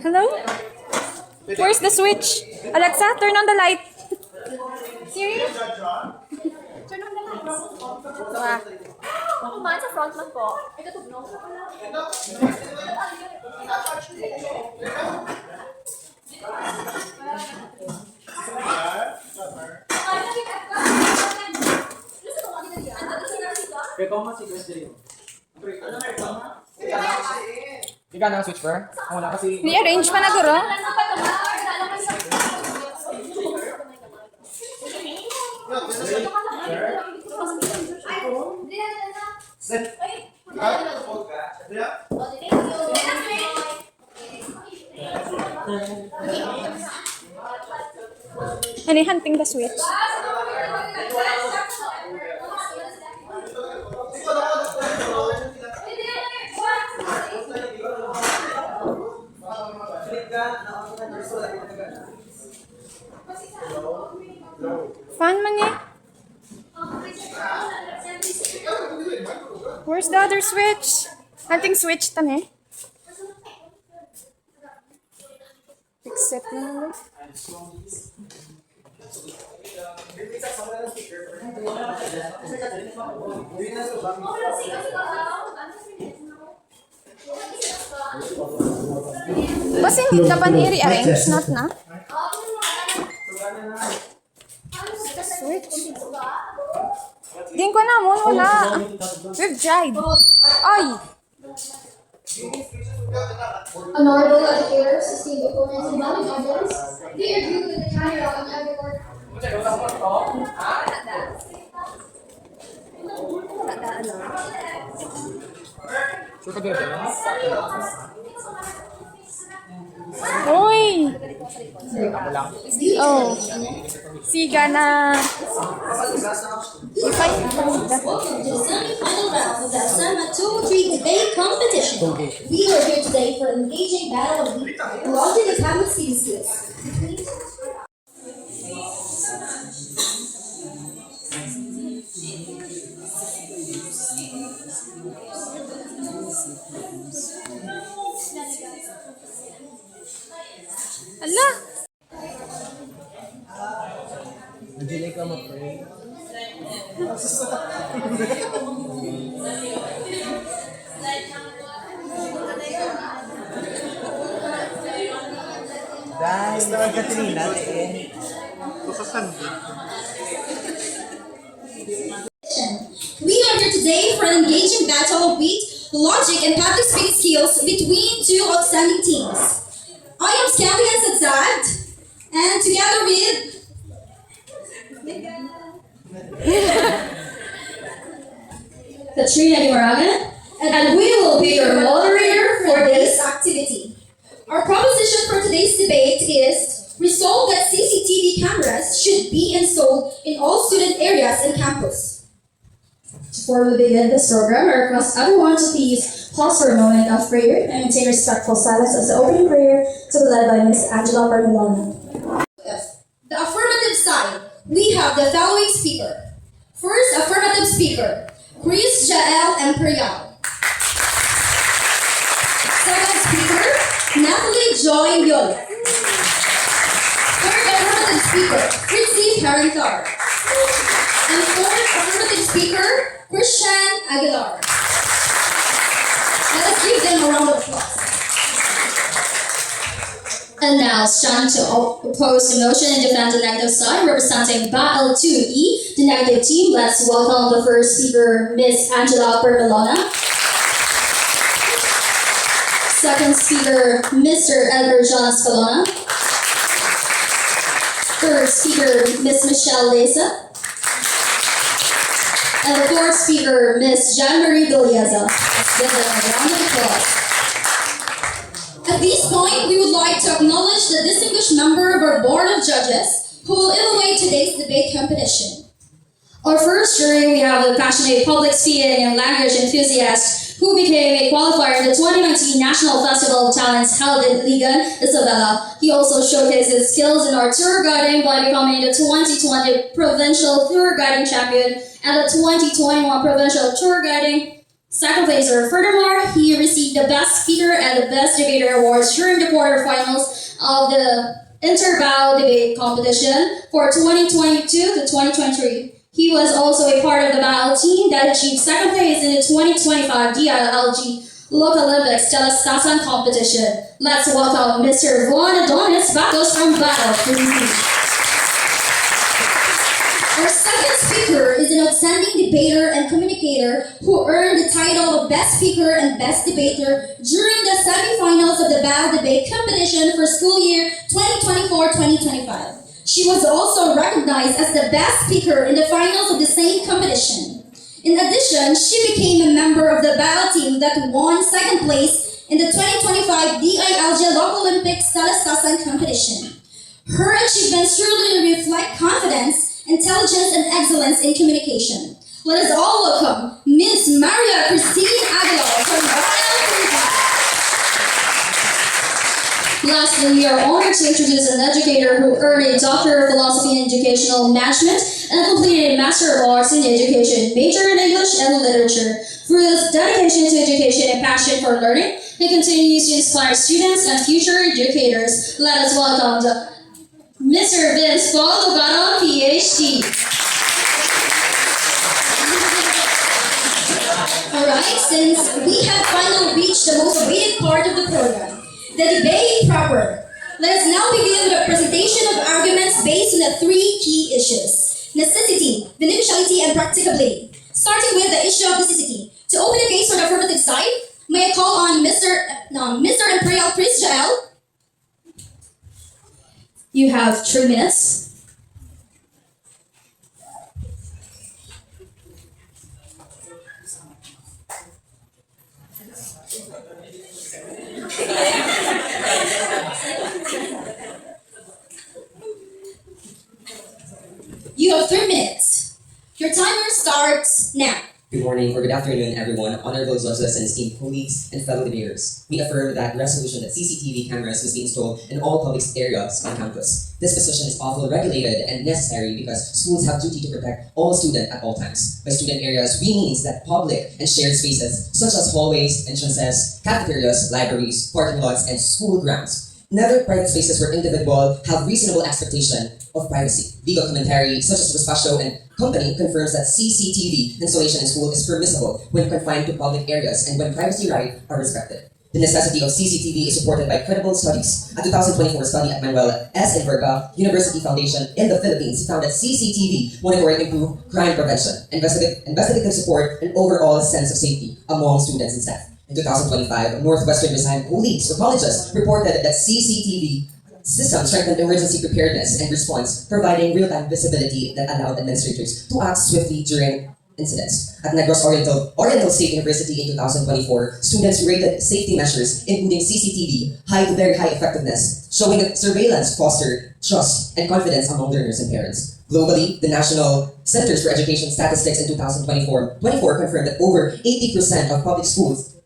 Hello? Where's the switch? Alexa, turn on the light. Siri? Turn on the lights. Ah. Ako man sa frontman po. Ito tugnaw. Hindi ka nang switch per? Wala kasi... Ni-arrange pa na guro? Ano yung hunting the switch? Fun man eh. Where's the other switch? Hunting switch tan eh. Except na lang. Basta hindi ka ba ni-rearrange? Not na? Switch. Din ko na mo, wala. We've tried. Ay! Honorable educators, esteemed opponents, and valued audience, they agree with the camera on every word. Sure ka din ba? Uy! Oh. Siga na. Welcome to the semi-final round of the Asama 203 debate competition. We are here today for an engaging battle of wit, logic and public speaking skills. Ala! Nandiyan ka mag-pray. Dahil na Katrina, We are here today for an engaging battle of wit, logic, and public speaking skills between two outstanding teams. I am Scambian Satzad, and together with Katrina Dimaragan, and we will be your moderator for this activity. Our proposition for today's debate is resolve that CCTV cameras should be installed in all student areas and campus. Before we begin this program, I request everyone to please pause for a moment of prayer and maintain respectful silence as the opening prayer to be led by Ms. Angela Parmilano. The affirmative side, we have the following speaker. First affirmative speaker, Chris Jael Imperial. Second speaker, Natalie Joy Yola. Third affirmative speaker, Fritzy Parentar. And fourth affirmative speaker, Christian Aguilar. Let us give them a round of applause. And now, stand to oppose the motion and defend the negative side, representing Battle 2E, the negative team. Let's welcome the first speaker, Ms. Angela Permelona. Second speaker, Mr. Edgar John Scalona. Third speaker, Ms. Michelle Leza. And the fourth speaker, Ms. Jean-Marie Villeza. Let's give them a round of applause. At this point, we would like to acknowledge the distinguished member of our Board of Judges who will evaluate today's debate competition. Our first jury, we have the passionate public speaking and language enthusiast who became a qualifier in the 2019 National Festival of Talents held in Ligan, Isabela. He also showcased his skills in our tour guiding by becoming the 2020 Provincial Tour Guiding Champion and the 2021 Provincial Tour Guiding second placer. Furthermore, he received the Best Speaker and the Best Debater awards during the quarterfinals of the Interbao Debate Competition for 2022 to 2023. He was also a part of the battle team that achieved second place in the 2025 DILG Local Olympics Telestasan competition. Let's welcome Mr. Juan Adonis Bacos from Battle. Our second speaker is an outstanding debater and communicator who earned the title of Best Speaker and Best Debater during the semifinals of the Battle Debate Competition for school year 2024-2025. She was also recognized as the best speaker in the finals of the same competition. In addition, she became a member of the battle team that won second place in the 2025 DILG Local Olympics Telestasan competition. Her achievements truly reflect confidence, intelligence, and excellence in communication. Let us all welcome Ms. Maria Christine Aguilar from Battle, Philippines. Lastly, we are honored to introduce an educator who earned a Doctor of Philosophy in Educational Management and completed a Master of Arts in Education, major in English and Literature. Through his dedication to education and passion for learning, he continues to inspire students and future educators. Let us welcome Mr. Vince Paul Lugaron, PhD. Alright, since we have finally reached the most awaited part of the program, the debate proper. Let us now begin with a presentation of arguments based on the three key issues: necessity, beneficiality, and practicability. Starting with the issue of necessity. To open the case for the affirmative side, may I call on Mr. Imperial Prince Jael? You have 3 minutes. You have 3 minutes. Your timer starts now. Good morning or good afternoon, everyone, honorable judges and esteemed colleagues and fellow debaters. We affirm that resolution that CCTV cameras must be installed in all public areas on campus. This position is awfully regulated and necessary because schools have duty to protect all students at all times. By student areas, we mean that public and shared spaces such as hallways, entrances, cafeterias, libraries, parking lots, and school grounds. Never private spaces where individuals have reasonable expectation of privacy. Legal commentary such as Ruspacio and Company confirms that CCTV installation in school is permissible when confined to public areas and when privacy rights are respected. The necessity of CCTV is supported by credible studies. A 2024 study at Manuel S. Enverga University Foundation in the Philippines found that CCTV monitoring improved crime prevention, investigative support, and overall sense of safety among students and staff. In 2025, Northwestern Visayas colleagues or colleges reported that CCTV system strengthened emergency preparedness and response, providing real-time visibility that allowed administrators to act swiftly during incidents. At Negros Oriental State University in 2024, students rated safety measures, including CCTV, high to very high effectiveness, showing that surveillance fostered trust and confidence among learners and parents. Globally, the National Centers for Education Statistics in 2024 confirmed that over 80% of public schools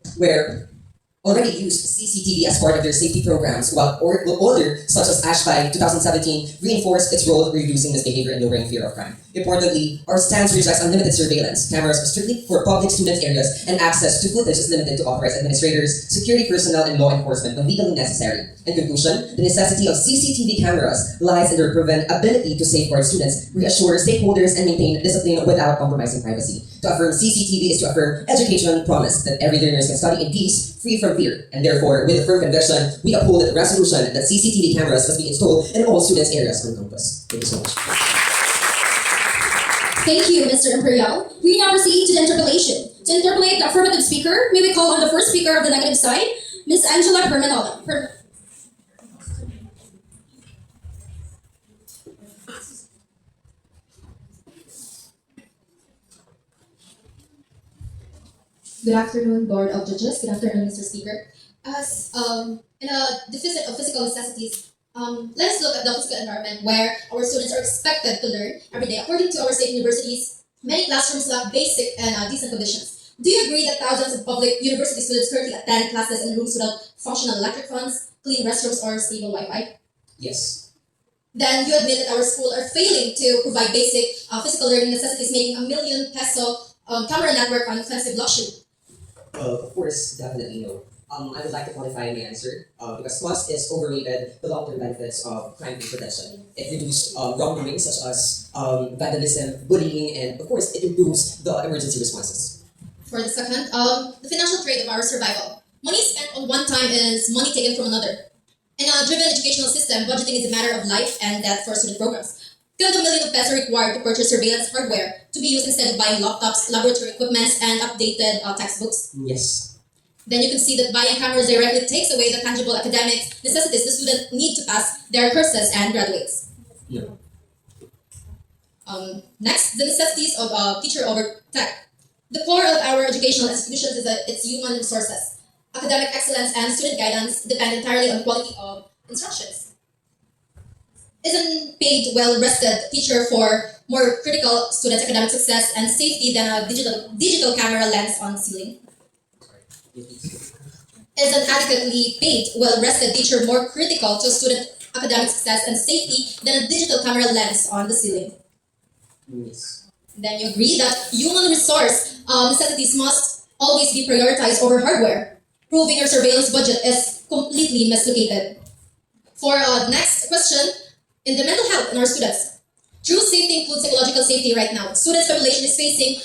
already used CCTV as part of their safety programs, while older, such as ASHBI 2017, reinforced its role in reducing misbehavior and lowering fear of crime. Importantly, our stance rejects unlimited surveillance. Cameras are strictly for public student areas, and access to footage is limited to authorized administrators, security personnel, and law enforcement when legally necessary. In conclusion, the necessity of CCTV cameras lies in their proven ability to safeguard students, reassure stakeholders, and maintain discipline without compromising privacy. To affirm CCTV is to affirm education promise that every learner can study in peace, free from fear, and therefore, with a firm conviction, we uphold the resolution that CCTV cameras must be installed in all students' areas on campus. Thank you so much. Thank you, Mr. Imperial. We now proceed to the interpellation. To interpellate the affirmative speaker, may we call on the first speaker of the negative side, Ms. Angela Perminola. Good afternoon, Board of Judges. Good afternoon, Mr. Speaker. As in a deficit of physical necessities, let us look at the physical environment where our students are expected to learn every day. According to our state universities, many classrooms lack basic and decent conditions. Do you agree that thousands of public university students currently attend classes in rooms without functional electric fans, clean restrooms, or stable Wi-Fi? Yes. Then you admit that our school are failing to provide basic physical learning necessities, making a ¡1 million peso camera network an offensive luxury. Well, of course, definitely no. I would like to qualify my answer because cost is overrated the long-term benefits of crime prevention. It reduces wrongdoing such as vandalism, bullying, and of course, it improves the emergency responses. For the second, the financial trade of our survival. Money spent on one time is money taken from another. In a driven educational system, budgeting is a matter of life and death for student programs. Still, the million of pesos required to purchase surveillance hardware to be used instead of buying laptops, laboratory equipments, and updated textbooks. Yes. Then you can see that buying cameras directly takes away the tangible academic necessities the student need to pass their courses and graduates. No. Next, the necessities of teacher over tech. The core of our educational institutions is its human resources. Academic excellence and student guidance depend entirely on quality of instructions. Isn't paid, well-rested teacher for more critical students' academic success and safety than a digital camera lens on the ceiling? Is an adequately paid, well-rested teacher more critical to student academic success and safety than a digital camera lens on the ceiling? Yes. Then you agree that human resource necessities must always be prioritized over hardware, proving your surveillance budget is completely mislocated. For the next question, in the mental health in our students, true safety includes psychological safety right now. Students' population is facing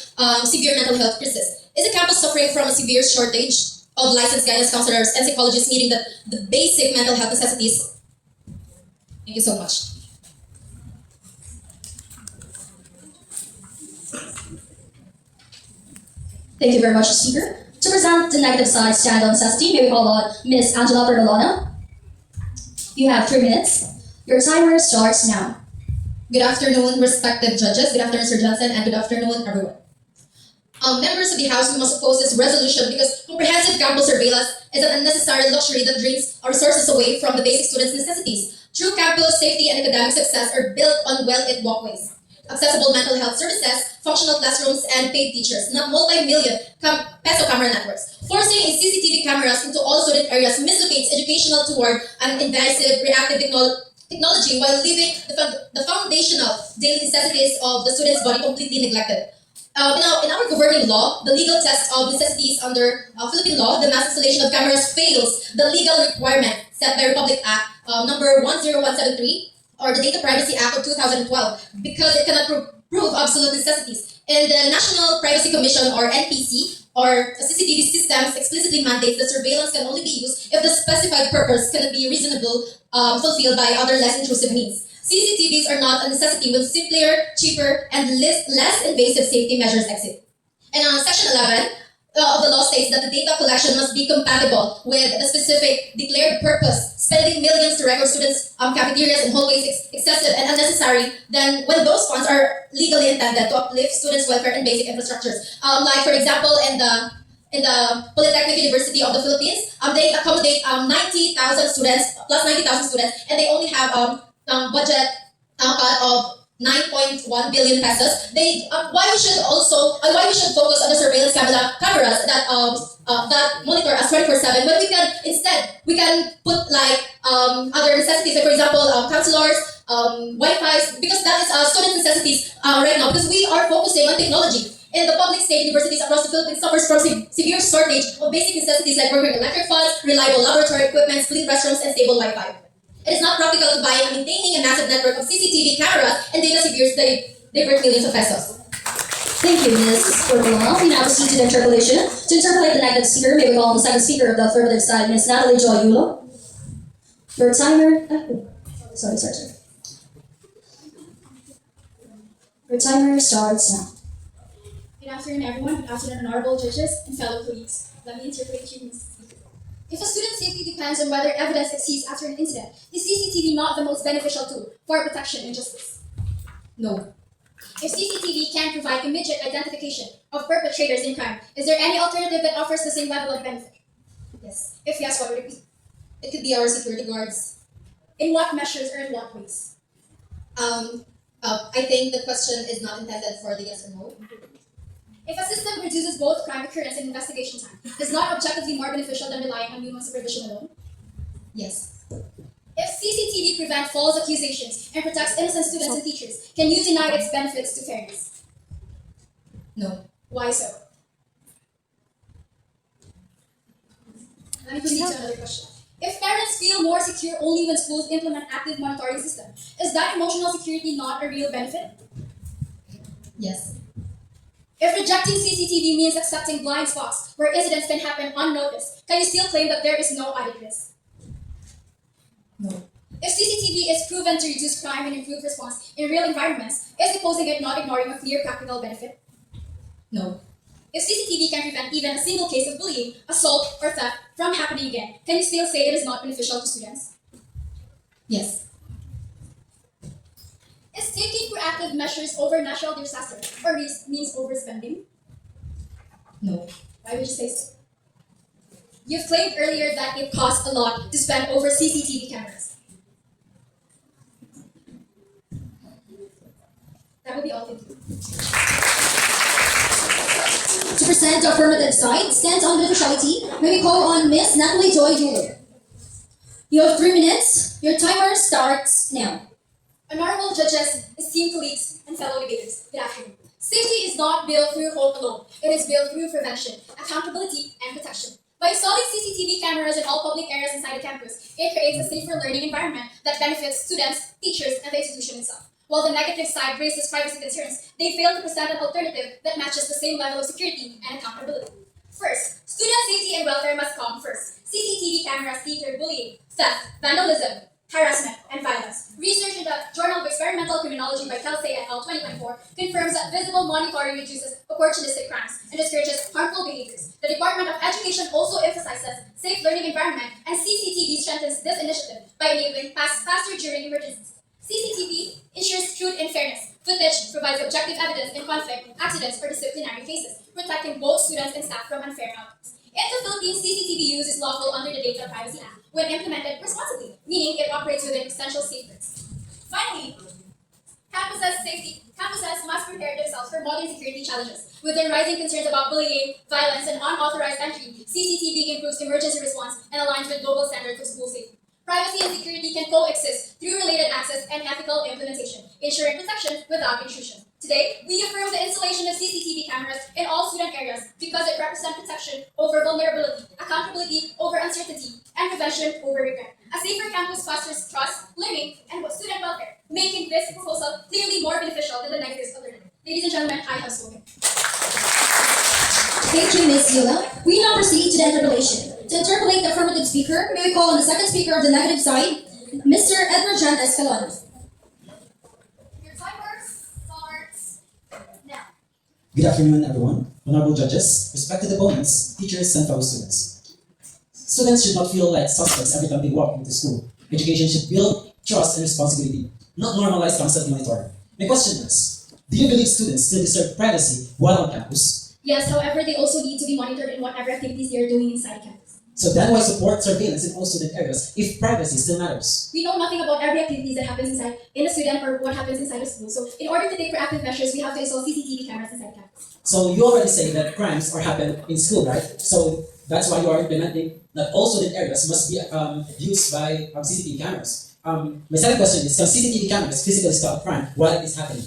severe mental health crisis. Is the campus suffering from a severe shortage of licensed guidance counselors and psychologists meeting the basic mental health necessities? Thank you so much. Thank you very much, Speaker. To present the negative side stand on necessity, may we call on Ms. Angela Perlona. You have 3 minutes. Your timer starts now. Good afternoon, respected judges. Good afternoon, Sir Johnson, and good afternoon, everyone. Members of the House, we must oppose this resolution because comprehensive campus surveillance is an unnecessary luxury that drains our resources away from the basic students' necessities. True campus safety and academic success are built on well-lit walkways, accessible mental health services, functional classrooms, and paid teachers, not multi-million peso camera networks. Forcing CCTV cameras into all student areas mislocates educational toward an invasive, reactive technology while leaving the foundational daily necessities of the student's body completely neglected. In our governing law, the legal test of necessities under Philippine law, the mass installation of cameras fails the legal requirement set by Republic Act number 10173 or the Data Privacy Act of 2012 because it cannot prove absolute necessities. In the National Privacy Commission or NPC or CCTV systems explicitly mandates that surveillance can only be used if the specified purpose cannot be reasonably fulfilled by other less intrusive means. CCTVs are not a necessity when simpler, cheaper, and less invasive safety measures exist. And Section 11 of the law states that the data collection must be compatible with the specific declared purpose. Spending millions to record students' cafeterias and hallways is excessive and unnecessary than when those funds are legally intended to uplift students' welfare and basic infrastructures. Like for example, in the Polytechnic University of the Philippines, they accommodate 90,000 students, plus 90,000 students, and they only have budget cut of 9.1 billion pesos. Why we should focus on the surveillance cameras that monitor us 24/7, but we can put like other necessities, like for example counselors, Wi-Fi, because that is student necessities right now, because we are focusing on technology. In the public state universities across the Philippines suffers from severe shortage of basic necessities like working electric funds, reliable laboratory equipment, clean restrooms, and stable Wi-Fi. It is not practical to buy and maintaining a massive network of CCTV cameras and data severs that divert millions of pesos. Thank you, Ms. Perlona. We now proceed to the interpolation. To interpolate the negative speaker, may we call on the second speaker of the affirmative side, Ms. Natalie Joy Yulo. Your timer. Sorry. Your timer starts now. Good afternoon, everyone. Good afternoon, honorable judges and fellow colleagues. Let me interpret you, Ms. Speaker. If a student's safety depends on whether evidence exists after an incident, is CCTV not the most beneficial tool for protection and justice? No. If CCTV can provide immediate identification of perpetrators in crime, is there any alternative that offers the same level of benefit? Yes. If yes, what would it be? It could be our security guards. In what measures or in what ways? I think the question is not intended for the yes or no. If a system reduces both crime occurrence and investigation time, is not objectively more beneficial than relying on human supervision alone? Yes. If CCTV prevents false accusations and protects innocent students and teachers, can you deny its benefits to fairness? No. Why so? Let me proceed to another question. If parents feel more secure only when schools implement active monitoring system, is that emotional security not a real benefit? Yes. If rejecting CCTV means accepting blind spots where incidents can happen unnoticed, can you still claim that there is no added risk? No. If CCTV is proven to reduce crime and improve response in real environments, is opposing it not ignoring a clear practical benefit? No. If CCTV can prevent even a single case of bullying, assault, or theft from happening again, can you still say it is not beneficial to students? Yes. Is taking proactive measures over natural disaster or means overspending? No. Why would you say so? You've claimed earlier that it costs a lot to spend over CCTV cameras. That would be all. Thank you. To present the affirmative side, stands on beneficiality, may we call on Miss Natalie Joy Euler. You have 3 minutes. Your timer starts now. Honorable judges, esteemed colleagues, and fellow debaters, good afternoon. Safety is not built through hope alone. It is built through prevention, accountability, and protection. By installing CCTV cameras in all public areas inside the campus, it creates a safer learning environment that benefits students, teachers, and the institution itself. While the negative side raises privacy concerns, they fail to present an alternative that matches the same level of security and accountability. First, student safety and welfare must come first. CCTV cameras deter bullying, theft, vandalism, harassment, and violence. Research in the Journal of Experimental Criminology by Kelsey et al. 2024 confirms that visible monitoring reduces opportunistic crimes and discourages harmful behaviors. The Department of Education also emphasizes safe learning environment, and CCTV strengthens this initiative by enabling faster during emergencies. CCTV ensures truth and fairness. Footage provides objective evidence in conflict, accidents, or disciplinary cases, protecting both students and staff from unfair outcomes. In the Philippines, CCTV use is lawful under the Data Privacy Act when implemented responsibly, meaning it operates within essential safeguards. Finally, campuses must prepare themselves for modern security challenges. With their rising concerns about bullying, violence, and unauthorized entry, CCTV improves emergency response and aligns with global standards of school safety. Privacy and security can coexist through related access and ethical implementation, ensuring protection without intrusion. Today, we affirm the installation of CCTV cameras in all student areas because it represents protection over vulnerability, accountability over uncertainty, and prevention over regret. A safer campus fosters trust, learning, and student welfare, making this proposal clearly more beneficial than the negatives of learning. Ladies and gentlemen, I have spoken. Thank you, Ms. Euler. We now proceed to the interpellation. To interpolate the affirmative speaker, may we call on the second speaker of the negative side, Mr. Edward Jan Escalon. Your timer starts now. Good afternoon, everyone. Honorable judges, respected opponents, teachers, and fellow students. Students should not feel like suspects every time they walk into school. Education should build trust and responsibility, not normalize constant monitoring. My question is, do you believe students still deserve privacy while on campus? Yes, however, they also need to be monitored in whatever activities they are doing inside campus. So then why support surveillance in all student areas if privacy still matters? We know nothing about every activities that happens in a student or what happens inside a school. So in order to take proactive measures, we have to install CCTV cameras inside campus. So you already say that crimes are happen in school, right? So that's why you are implementing that all student areas must be used by CCTV cameras. My second question is, can CCTV cameras physically stop crime while it is happening?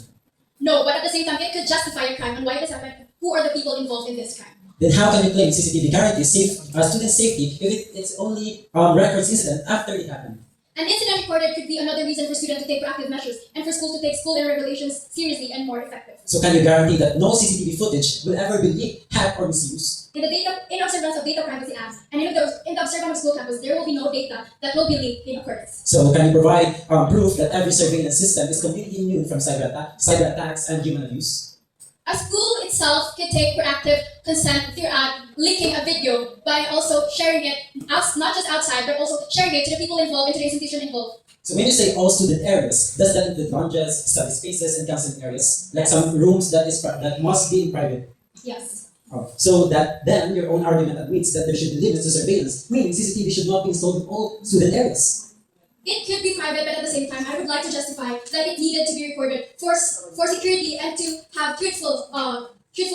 No, but at the same time, it could justify a crime and why it has happened. Who are the people involved in this crime? Then how can you claim CCTV guarantees student safety if it's only records incident after it happened? An incident recorded could be another reason for students to take proactive measures and for schools to take school and regulations seriously and more effective. So can you guarantee that no CCTV footage will ever be leaked, hacked, or misused? In observance of Data Privacy Act and in the observance of school campus, there will be no data that will be leaked in accordance. So can you provide proof that every surveillance system is completely immune from cyber attacks and human abuse? A school itself can take proactive consent through linking a video by also sharing it, not just outside, but also sharing it to the people involved, into the institution involved. So when you say all student areas, does that include lounges, study spaces, and counseling areas? Like some rooms that must be in private? Yes. So that then your own argument admits that there should be limits to surveillance, meaning CCTV should not be installed in all student areas. It could be private, but at the same time, I would like to justify that it needed to be recorded for security and to have truthful truth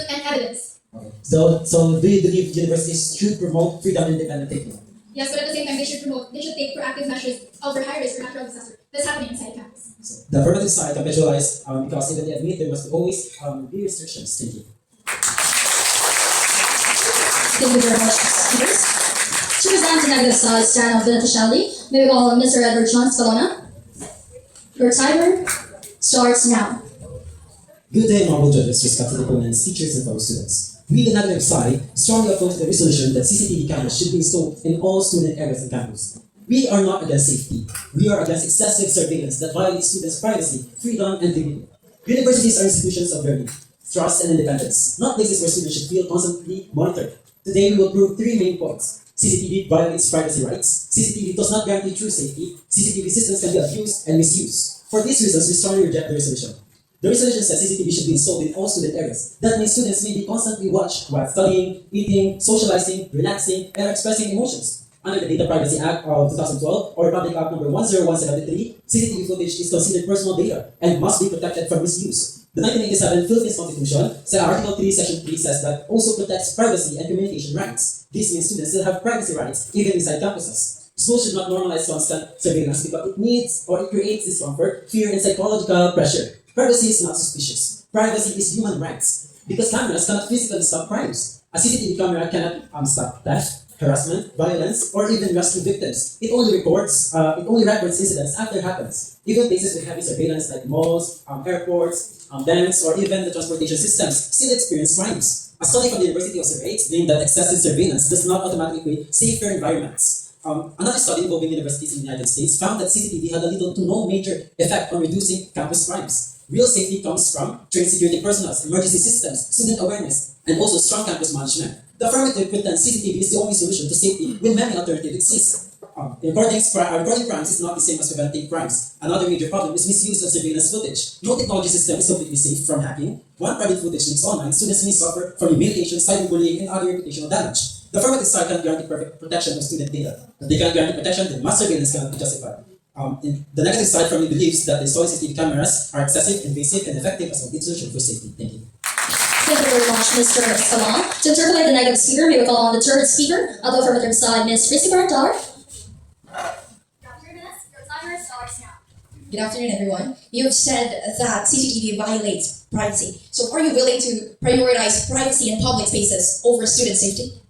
and evidence. Okay. So do you believe universities should promote freedom and independent thinking? Yes, but at the same time, they should take proactive measures over high risk or natural disaster that's happening inside campus. So the affirmative side can visualize because even they admit there must always be restrictions. Thank you. Thank you very much, speakers. To present the negative side stand of beneficiality, may we call on Mr. Edward John Scalona. Your timer starts now. Good day, honorable judges, respected opponents, teachers, and fellow students. We, the negative side, strongly oppose the resolution that CCTV cameras should be installed in all student areas and campus. We are not against safety. We are against excessive surveillance that violates students' privacy, freedom, and dignity. Universities are institutions of learning, trust, and independence, not places where students should feel constantly monitored. Today, we will prove three main points. CCTV violates privacy rights. CCTV does not guarantee true safety. CCTV systems can be abused and misused. For these reasons, we strongly reject the resolution. The resolution says CCTV should be installed in all student areas. That means students may be constantly watched while studying, eating, socializing, relaxing, and expressing emotions. Under the Data Privacy Act of 2012 or Republic Act number 10173, CCTV footage is considered personal data and must be protected from misuse. The 1987 Philippines Constitution, Article 3, Section 3 says that also protects privacy and communication rights. This means students still have privacy rights even inside campuses. Schools should not normalize constant surveillance because it creates discomfort, fear, and psychological pressure. Privacy is not suspicious. Privacy is human rights. Because cameras cannot physically stop crimes. A CCTV camera cannot stop theft, harassment, violence, or even rescue victims. It only records incidents after it happens. Even places with heavy surveillance like malls, airports, banks, or even the transportation systems still experience crimes. A study from the University of Surrey explained that excessive surveillance does not automatically create safer environments. Another study involving universities in the United States found that CCTV had a little to no major effect on reducing campus crimes. Real safety comes from trained security personnel, emergency systems, student awareness, and also strong campus management. The affirmative pretends CCTV is the only solution to safety when many alternatives exist. Recording crimes is not the same as preventing crimes. Another major problem is misuse of surveillance footage. No technology system is completely safe from hacking. When private footage leaks online, students may suffer from humiliation, cyberbullying, and other reputational damage. The affirmative side cannot guarantee perfect protection of student data. If they cannot guarantee protection, then mass surveillance cannot be justified. The negative side firmly believes that the installing CCTV cameras are excessive, invasive, and effective as a good solution for safety. Thank you. Thank you very much, Mr. Scalona. To interpolate the negative speaker, we will call on the third speaker of the affirmative side, Ms. Christy Barantar. Your timer starts now. Good afternoon, everyone. You have said that CCTV violates privacy. So are you willing to prioritize privacy in public spaces over student safety?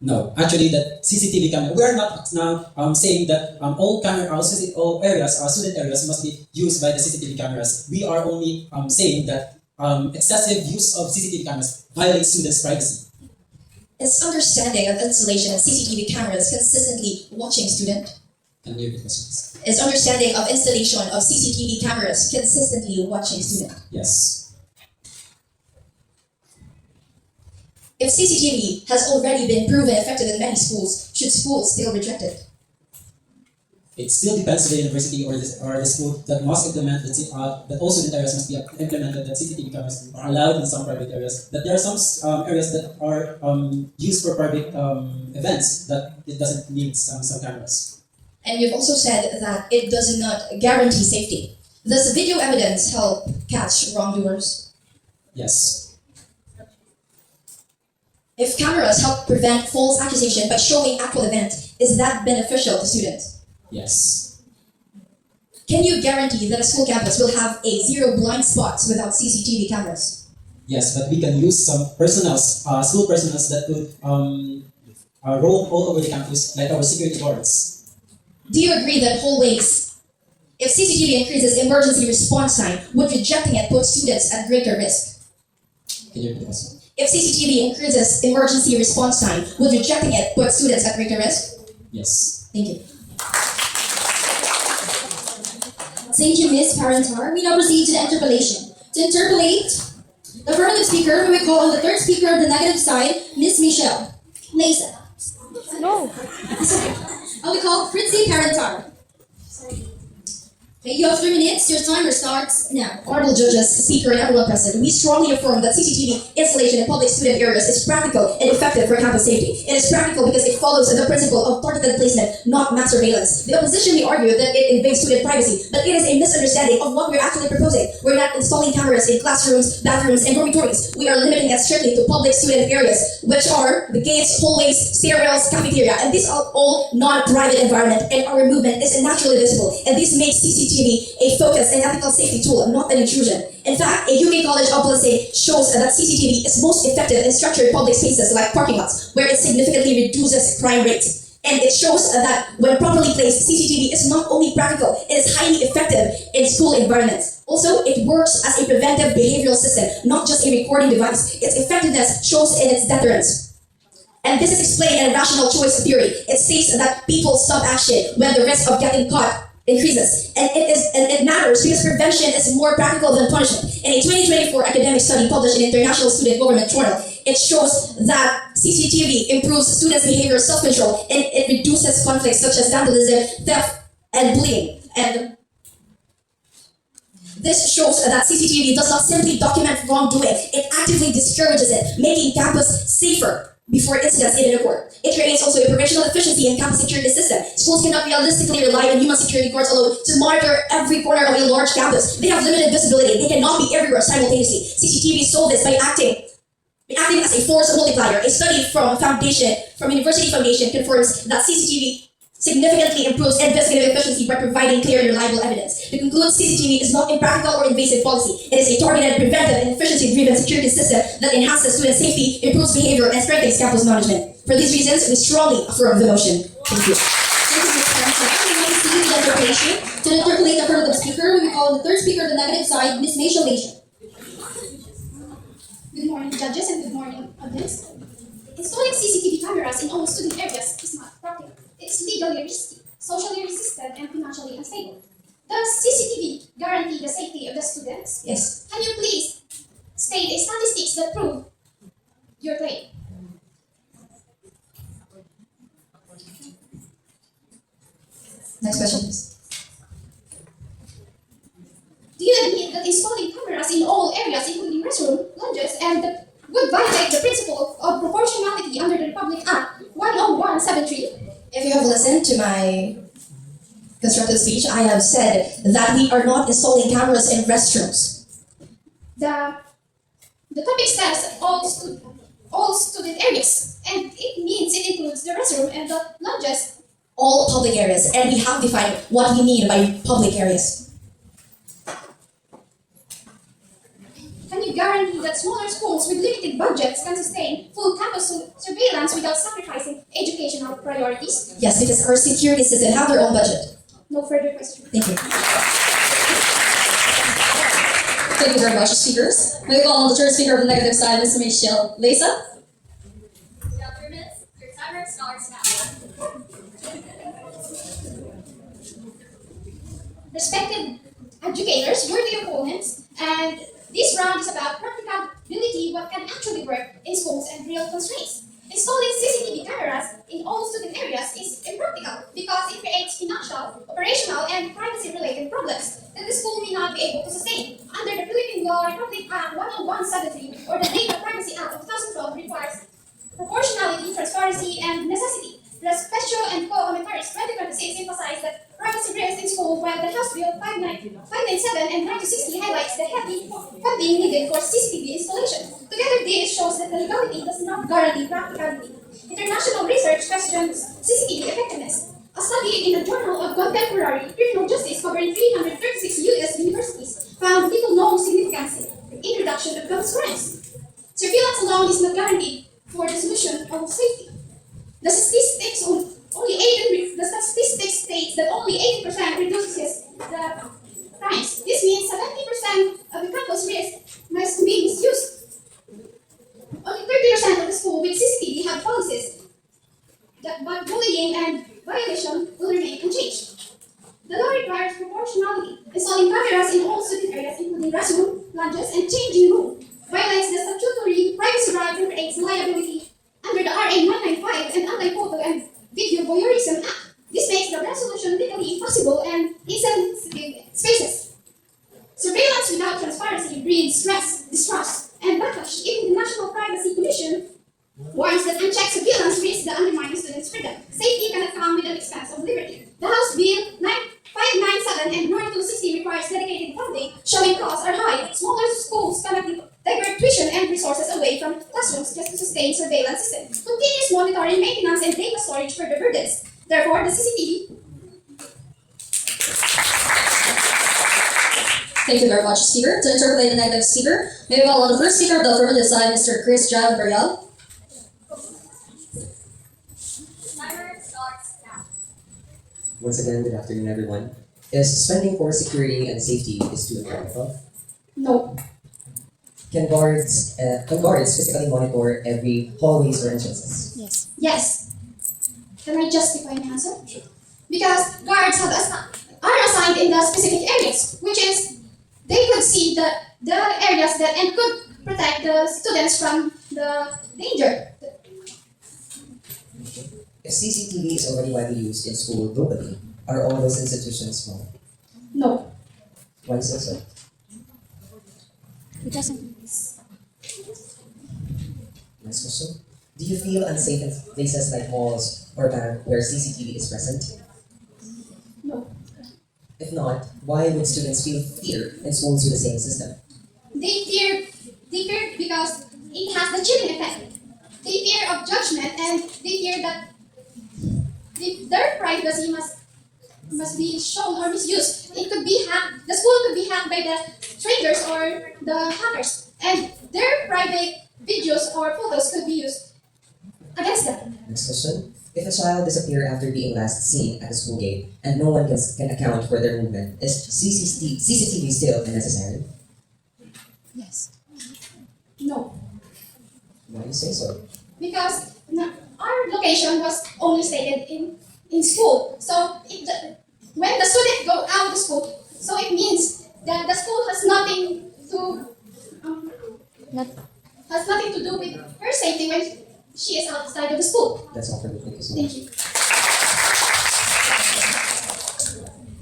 No, actually, that CCTV camera. We are not now saying that all student areas must be used by the CCTV cameras. We are only saying that excessive use of CCTV cameras violates students' privacy. Is understanding of installation of CCTV cameras consistently watching student? Can you repeat the questions? Is understanding of installation of CCTV cameras consistently watching student? Yes. If CCTV has already been proven effective in many schools, should schools still reject it? It still depends on the university or the school that must implement that all student areas must be implemented, that CCTV cameras are allowed in some private areas. That there are some areas that are used for private events that it doesn't need some cameras. And you've also said that it does not guarantee safety. Does video evidence help catch wrongdoers? Yes. If cameras help prevent false accusation by showing actual event, is that beneficial to students? Yes. Can you guarantee that a school campus will have a zero blind spots without CCTV cameras? Yes, but we can use some school personnel that could roam all over the campus, like our security guards. Do you agree that hallways, if CCTV increases emergency response time, would rejecting it put students at greater risk? Can you repeat the question? If CCTV increases emergency response time, would rejecting it put students at greater risk? Yes. Thank you. Thank you, Ms. Parantar. We now proceed to the interpolation. To interpolate the affirmative speaker, we will call on the third speaker of the negative side, Ms. Michelle Mason. No. I will call Fritzy Parantar. Okay, you have 3 minutes. Your timer starts now. Honorable judges, speaker, and everyone present, we strongly affirm that CCTV installation in public student areas is practical and effective for campus safety. It is practical because it follows the principle of targeted placement, not mass surveillance. The opposition may argue that it invades student privacy, but it is a misunderstanding of what we're actually proposing. We're not installing cameras in classrooms, bathrooms, and dormitories. We are limiting that strictly to public student areas, which are the gates, hallways, stairwells, cafeteria, and these are all non-private environment, and our movement is naturally visible, and this makes CCTV a focused and ethical safety tool, not an intrusion. In fact, a UK College of Policy shows that CCTV is most effective in structured public spaces like parking lots, where it significantly reduces crime rates. And it shows that when properly placed, CCTV is not only practical, it is highly effective in school environments. Also, it works as a preventive behavioral system, not just a recording device. Its effectiveness shows in its deterrence. And this is explained in rational choice theory. It states that people stop action when the risk of getting caught increases. And it matters because prevention is more practical than punishment. In a 2024 academic study published in International Student Government Journal, it shows that CCTV improves students' behavior, self-control, and it reduces conflicts such as vandalism, theft, and bullying. And this shows that CCTV does not simply document wrongdoing, it actively discourages it, making campus safer before incidents even occur. It creates also a professional efficiency in campus security system. Schools cannot realistically rely on human security guards alone to monitor every corner of a large campus. They have limited visibility. They cannot be everywhere simultaneously. CCTV solve this by acting as a force multiplier. A study from University Foundation confirms that CCTV significantly improves investigative efficiency by providing clear and reliable evidence. To conclude, CCTV is not impractical or invasive policy. It is a targeted, preventive, and efficiency-driven security system that enhances student safety, improves behavior, and strengthens campus management. For these reasons, we strongly affirm the motion. Thank you. To interpolate the affirmative speaker, we will call the third speaker of the negative side, Ms. Maisha Leisha. Good morning, judges, and good morning, audience. Installing CCTV cameras in all student areas is not practical. It's legally risky, socially resistant, and financially unstable. Does CCTV guarantee the safety of the students? Yes. Can you please state the statistics that prove your claim? Next question, please. Do you admit that installing cameras in all areas, including restroom, lounges, and would violate the principle of proportionality under the Republic Act 10173? If you have listened to my constructive speech, I have said that we are not installing cameras in restrooms. The topic says all student areas, and it means it includes the restroom and the lounges. All public areas, and we have defined what we mean by public areas. Can you guarantee that smaller schools with limited budgets can sustain full campus surveillance without sacrificing educational priorities? Yes, because our security system have their own budget. No further questions. Thank you. Thank you very much, speakers. We will call on the third speaker of the negative side, Ms. Michelle Lisa. Your timer starts now. Respected educators, worthy opponents, and this round is about practicability, what can actually work in schools and real constraints. Installing CCTV cameras in all student areas is impractical because it creates financial, operational, and privacy-related problems that the school may not be able to sustain. Under the Philippine Law, Republic Act 10173, or the Data Privacy Act of 2012 requires proportionality, transparency, and necessity. The Special and Co-Commentaries 2026 emphasize that privacy risks in school, while the House Bill 597 and 960 highlights the heavy funding needed for CCTV installation. Together, this shows that the legality does not guarantee practicality. International research questions CCTV effectiveness. A study in the Journal of Contemporary Criminal Justice covering 336 U.S. universities found little known significance in reduction of gun crimes. Surveillance alone is not guaranteed for the solution of safety. The statistics states that only 80% reduces the crimes. This means 70% of the campus risk must be misused. Only 30% of the school with CCTV have policies, but bullying and violation will remain unchanged. The law requires proportionality. Installing cameras in all student areas, including restroom, lounges, and changing room, violates the statutory privacy right and creates liability under the RA 995 and Anti-Photo and Video Voyeurism Act. This makes the resolution legally impossible and insensitive spaces. Surveillance without transparency breeds stress, distrust, and backlash. Even the National Privacy Commission warns that unchecked surveillance risks the undermining students' freedom. Safety cannot come with an expense of liberty. The House Bill 597 and 9260 requires dedicated funding, showing costs are high. classrooms just to sustain surveillance system, continuous monitoring, maintenance, and data storage further burdens. Therefore, the CCTV. Thank you very much, Speaker. To interpolate the negative speaker, may we call on the first speaker of the affirmative side, Mr. Chris Jan Burial. Once again, good afternoon, everyone. Is spending for security and safety is too practical? No. Can guards physically monitor every hallways or entrances? Yes. Yes. Can I justify my answer? Because guards are assigned in the specific areas, which is they could see the areas that and could protect the students from the danger. If CCTV is already widely used in school globally, are all those institutions small? No. Why is that so? It doesn't. Next question. Do you feel unsafe in places like malls or bank where CCTV is present? No. If not, why would students feel fear in schools with the same system? They fear because it has the chilling effect. They fear of judgment and they fear that their privacy must be shown or misused. It could be hacked. The school could be hacked by the strangers or the hackers, and their private videos or photos could be used against them. Next question. If a child disappears after being last seen at a school gate and no one can account for their movement, is CCTV still unnecessary? Yes. No, Why do you say so? because our location was only stated in school. So when the student go out of school, so it means that the school has nothing to do with her safety when she is outside of the school. That's all for me. Thank you so much. Thank you.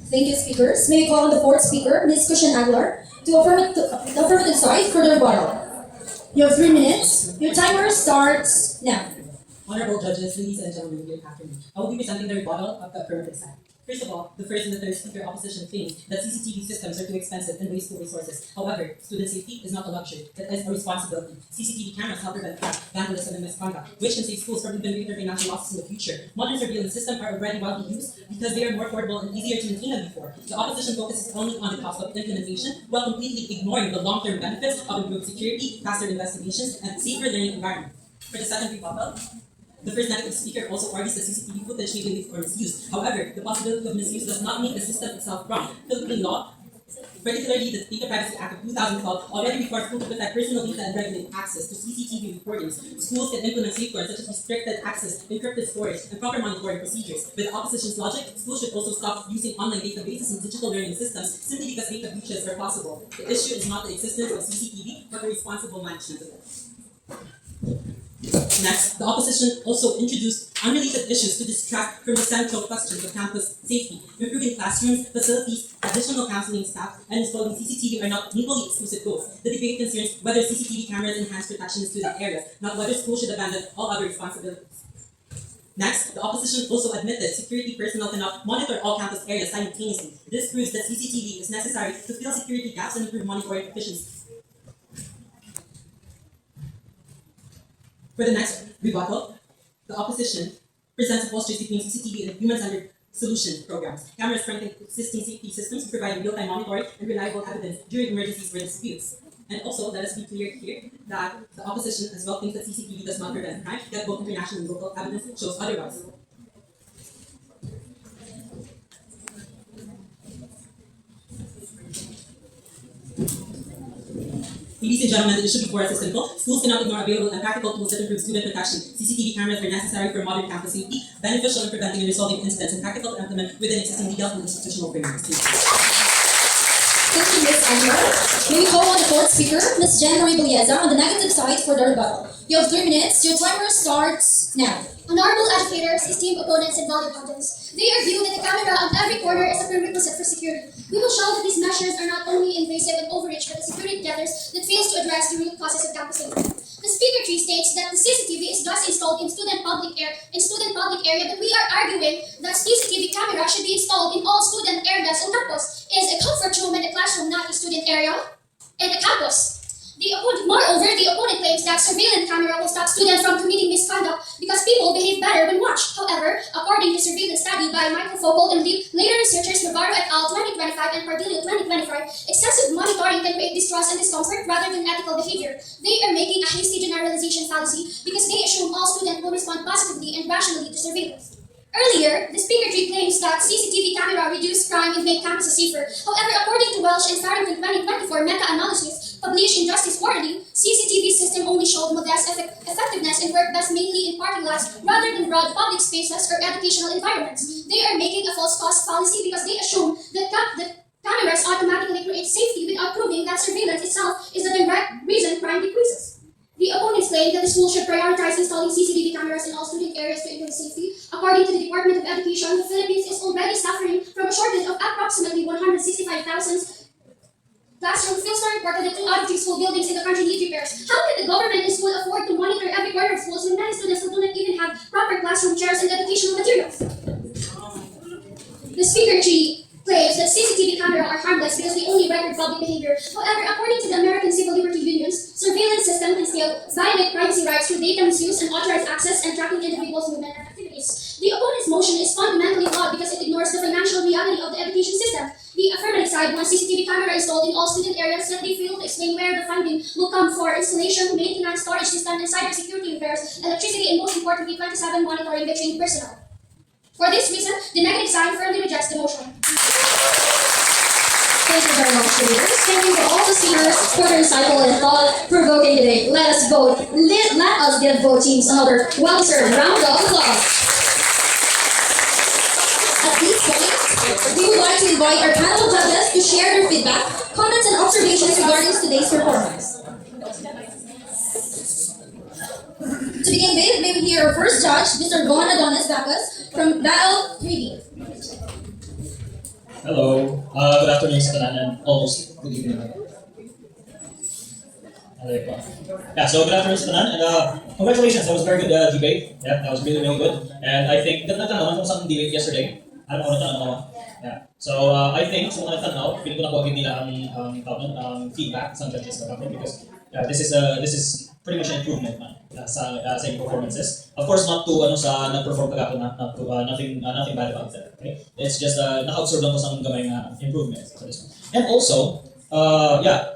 Thank you, speakers. May we call on the fourth speaker, Ms. Cushion Angler, to the affirmative side for the rebuttal. You have 3 minutes. Your timer starts now. Honorable judges, ladies and gentlemen, good afternoon. I will be presenting the rebuttal of the affirmative side. First of all, the first and the third speaker opposition claims that CCTV systems are too expensive and wasteful resources. However, student safety is not a luxury, it is a responsibility. CCTV cameras help prevent theft, vandalism, and misconduct, which can save schools from even greater financial losses in the future. Modern surveillance systems are already widely used because they are more affordable and easier to maintain than before. The opposition focuses only on the cost of implementation while completely ignoring the long-term benefits of improved security, faster investigations, and safer learning environment. For the second rebuttal, the first negative speaker also argues that CCTV footage may be leaked or misused. However, the possibility of misuse does not make the system itself wrong. Philippine law, particularly the Data Privacy Act of 2012, already requires schools to protect personal data and regulate access to CCTV recordings. Schools can implement safeguards such as restricted access, encrypted storage, and proper monitoring procedures. With the opposition's logic, schools should also stop using online databases and digital learning systems simply because data breaches are possible. The issue is not the existence of CCTV, but the responsible management of it. Next, the opposition also introduced unrelated issues to distract from the central questions of campus safety. Improving classrooms, facilities, additional counseling staff, and installing CCTV are not mutually exclusive goals. The debate concerns whether CCTV cameras enhance protection in student areas, not whether schools should abandon all other responsibilities. Next, the opposition also admitted security personnel cannot monitor all campus areas simultaneously. This proves that CCTV is necessary to fill security gaps and improve monitoring efficiency. For the next rebuttal, the opposition presents a false choice between CCTV and human-centered solution programs. Cameras strengthen existing safety systems, providing real-time monitoring and reliable evidence during emergencies or disputes. And also, let us be clear here that the opposition as well thinks that CCTV does not prevent crime, yet both international and local evidence shows otherwise. Ladies and gentlemen, the issue before us is simple. Schools cannot ignore available and practical tools that improve student protection. CCTV cameras are necessary for modern campus safety, beneficial in preventing and resolving incidents, and practical to implement within existing legal and institutional frameworks. Thank you, Ms. Angler. May we call on the fourth speaker, Ms. Jen Marie Belieza, on the negative side for the rebuttal. You have 3 minutes. Your timer starts now. Honorable educators, esteemed opponents, and valued audience, they argue that the camera on every corner is a prerequisite for security. We will show that these measures are not only invasive and overreach, but a security gathers that fails to address the root causes of campus safety. The speaker tree states that the CCTV is thus installed in student public area, but we are arguing that CCTV camera should be installed in all student areas on campus. Is a comfort room in the classroom not a student area? In the campus. The Moreover, the opponent claims that surveillance camera will stop students from committing misconduct because people behave better when watched. However, according to surveillance study by Microfocal and later researchers Navarro et al. 2025 and Cardillo 2025, excessive monitoring can create distrust and discomfort rather than ethical behavior. They are making a hasty generalization fallacy because they assume all students will respond positively and rationally to surveillance. Earlier, the speaker tree claims that CCTV camera reduce crime and make campuses safer. However, according to Welsh and Farrington 2024 meta-analysis published in Justice Quarterly, CCTV system only showed modest effectiveness and worked best mainly in parking lots rather than broad public spaces or educational environments. They are making a false cost fallacy because they assume that cameras automatically create safety without proving that surveillance itself is the direct reason crime decreases. The opponents claim that the school should prioritize installing CCTV cameras in all student areas to increase safety. According to the Department of Education, the Philippines is already suffering from a shortage of approximately 165,000 classrooms. Philstar reported that 2 out of 3 school buildings in the country need repairs. How can the government and school afford to monitor every corner of schools when many students who do not even have proper classroom chairs and educational materials? The speaker tree claims that CCTV cameras are harmless because they only record public behavior. However, according to the American Civil Liberty Unions, surveillance system can still violate privacy rights through data misuse and unauthorized access and tracking individuals' movement and activities. The opponent's motion is fundamentally flawed because it ignores the financial reality of the education system. The affirmative side wants CCTV camera installed in all student areas, yet they fail to explain where the funding will come for installation, maintenance, storage system, and cybersecurity repairs, electricity, and most importantly, 27 monitoring by trained personnel. For this reason, the negative side firmly rejects the motion. Thank you very much, leaders. Thank you to all the speakers for their insightful and thought-provoking debate. Let us vote. Let us give vote teams another well-deserved round of applause. At this point, we would like to invite our panel of judges to share their feedback, comments, and observations regarding today's performance. To begin with, may we hear our first judge, Mr. Von Adonis Bacchus from Battle 3B. Hello. Good afternoon sa tanan and almost good evening. Yeah, so good afternoon sa tanan and congratulations. That was a very good debate. Yeah, that was really, really good. And I think, nagtanaw kung saan debate yesterday. Alam ko nagtanaw. Yeah. So I think, sa mga nagtanaw, feeling ko na po nila ang feedback sa judges na kapit because this is pretty much an improvement man sa inyong performances. Of course, not to sa nag-perform kagato na, not to nothing bad about that. Okay? It's just naka-observe lang ko sa gamay nga improvement for this one. And also,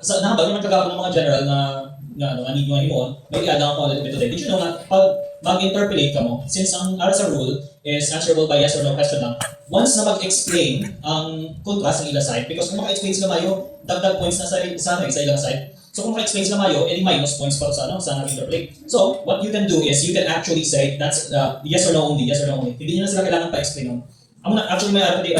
sa nahabag naman kagato ng mga general na need nyo himuon, may i-add lang ako a little bit today. Did you know na pag mag-interpolate ka mo, since ang sa rule is answerable by yes or no question lang, once na mag-explain ang contrast ng ilang side, because kung maka-explain sila mayo, dagdag points na sa ilang side. So kung maka-explain sila mayo, edi minus points para sa nag-interpolate. So what you can do is you can actually say that's yes or no only, yes or no only. Hindi nyo na sila kailangan pa-explain nun. Actually may ari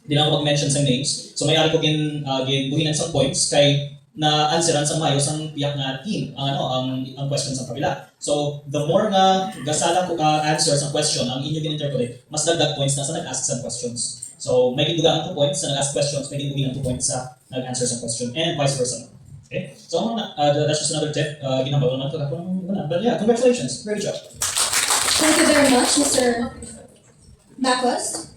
di lang ako mag-mention sa names. So may ari ko buhinan sa points kay na answeran sa mayo sang piyak na team ang question sa kabila. So the more nga gasala ko answer sa question ang inyo gin-interpolate, mas dagdag points na sa nag-ask sa questions. So may gidugaan ko points sa nag-ask questions, may gidugaan ko points sa nag-answer sa question and vice versa. Okay? So that's just another tip. Ginambaw naman ito. But yeah, congratulations. Great job. Thank you very much, Mr. Bacchus.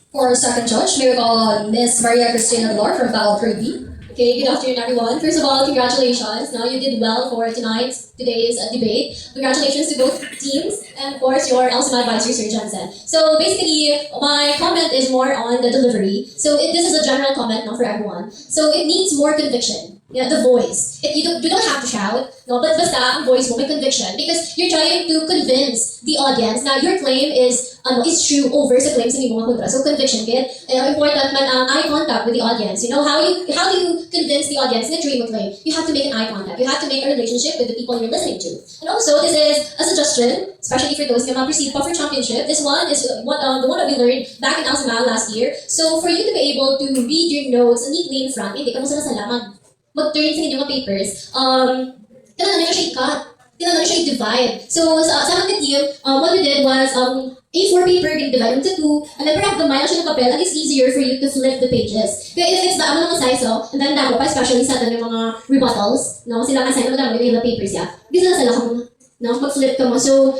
For our second judge, may we call Miss Maria Cristina Villar from Battle 3B. Okay, good afternoon, everyone. First of all, congratulations. Now you did well for today's debate. Congratulations to both teams, and of course, your LSM advisor, Sir Jensen. So basically, my comment is more on the delivery. So this is a general comment, not for everyone. So it needs more conviction. Yeah, the voice. You don't have to shout, no, but basta ang voice mo may conviction because you're trying to convince the audience na your claim is true over sa claims ni mga kontra. So conviction, kaya important man ang eye contact with the audience. You know how do you convince the audience na true yung claim? You have to make an eye contact. You have to make a relationship with the people you're listening to. And also, this is a suggestion, especially for those who have received for championship. This one is the one that we learned back in Alsamal last year. So for you to be able to read your notes neatly in front, hindi ka mo sala mag-turn sa inyong mga papers, kailangan nyo siya i-cut. Kailangan nyo siya i-divide. So, sa aking team, what we did was, A4 paper, divide into 2, and then perhaps gamay lang siya ng papel, and it's easier for you to flip the pages. Kaya if it's the mga size, and then dapat pa, especially sa atin yung mga rebuttals, no? Sila kasi naman yung ilang papers, Bisa na sila kung mag-flip ka mo. So,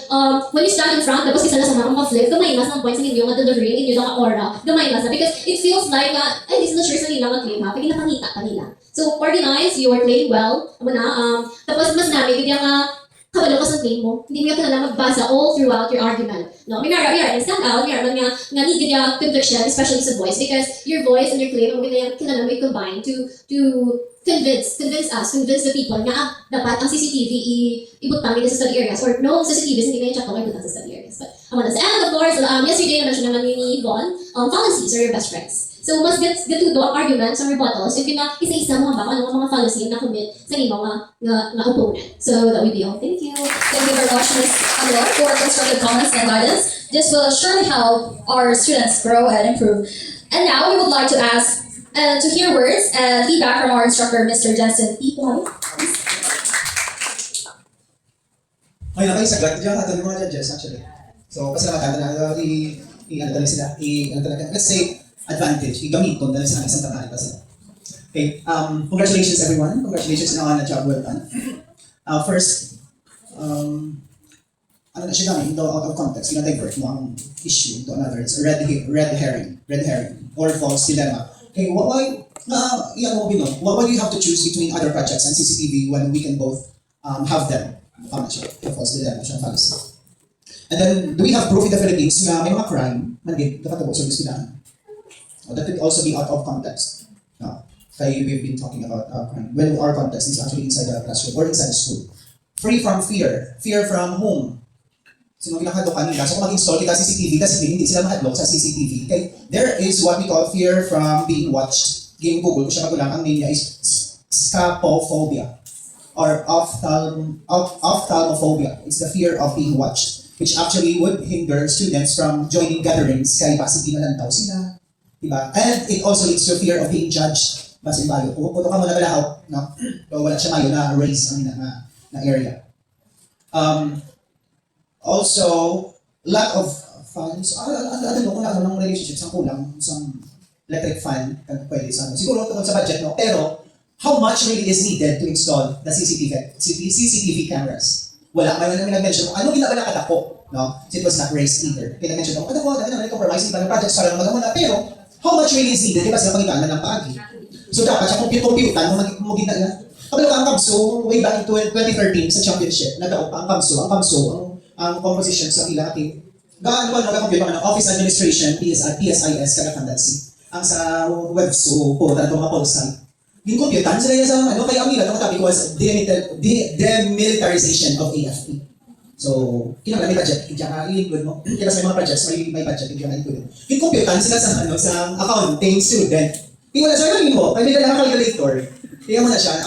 when you stand in front, tapos kasi na sa mga mag-flip, gamay mas ng points ng inyong delivering, inyong aura, gamay mas na. Because it feels like, this is not sure sa nila mag-claim, Pag napangita ka nila. So, organize your claim well. Tapos mas namin, hindi kabalo ka sa claim mo. Hindi mo kailangan magbasa all throughout your argument. No, may stand out, may nga need yung conviction, especially sa voice, because your voice and your claim, kailangan mo i-combine to convince the people na dapat ang CCTV ibutang nila sa study areas, or no, CCTVs hindi na yung check ko ibutang sa study areas. But and of course, yesterday na-mention naman ni Yvonne, fallacies are your best friends. So, mas get to the arguments or rebuttals if yung isa-isa mo ba ano mga fallacy na commit sa nimo nga opponent. So, that would be all. Thank you. Thank you very much, Ms. Amor, for constructive comments and guidance. This will surely help our students grow and improve. And now we would like to ask to hear words and feedback from our instructor, Mr. Jensen P. Plano. Okay na kayo sagot. Diyan natin yung mga judges actually. So, pasalamatan na let's say, advantage. Igamiton na sa isang tangali kasi. Okay, congratulations everyone. Congratulations on a job well done. First, ano na siya gamit, out of context, divert mo ang issue into another. It's a red herring, or false dilemma. Okay, why do you have to choose between other projects and CCTV when we can both have them? The false dilemma, siya fallacy. And then, do we have proof in the Philippines na may mga crime, dapat po sa listahan? That could also be out of context. No, we've been talking about crime. When our context is actually inside the classroom or inside the school. Free from fear. Fear from whom? Sino pinakadlok kanila? So kung mag-install kita CCTV, kasi hindi sila mahadlok sa CCTV. Okay? There is what we call fear from being watched. Game Google, kung siya magulang, ang name niya is scapophobia or ophthalmophobia. It's the fear of being watched, which actually would hinder students from joining gatherings kaya basig inalantaw sila. Diba? And it also leads to fear of being judged. Basin bayo. Puto ka mo na malahaw, no? So, wala siya mayo na raise ang na area. Also, lack of funds. Ano kung ng relationships ang kulang, some electric fan, pwede sa siguro tungkol sa budget, no? Pero, how much really is needed to install the CCTV cameras? Wala. May nag-mention kung ano ginagawa na katako, no? It was not raised either. Kaya nag-mention kung compromise iba ng projects para magamuna. Pero, how much really is needed? Diba sila pangitaan na ng paagi? So dapat siya compute-computan mo ginagawa. Kapag ang KAMSO, way back in 2013 sa championship, nag-out pa ang KAMSO, ang composition sa ilang team. Gaano ba nag-compute ng Office Administration, PSIS, Kagakandansi. Ang sa webso, po, talaga mga polsite. Yung computan sila yan sa, kaya ang nila, itong topic was demilitarization of AFP. So, kinakala may budget, i-include mo. Kaya sa mga projects, may budget, i-include. Yung computan sila sa accounting student. Hindi mo na siya, mo, kaya may dalang calculator. Kaya mo na siya,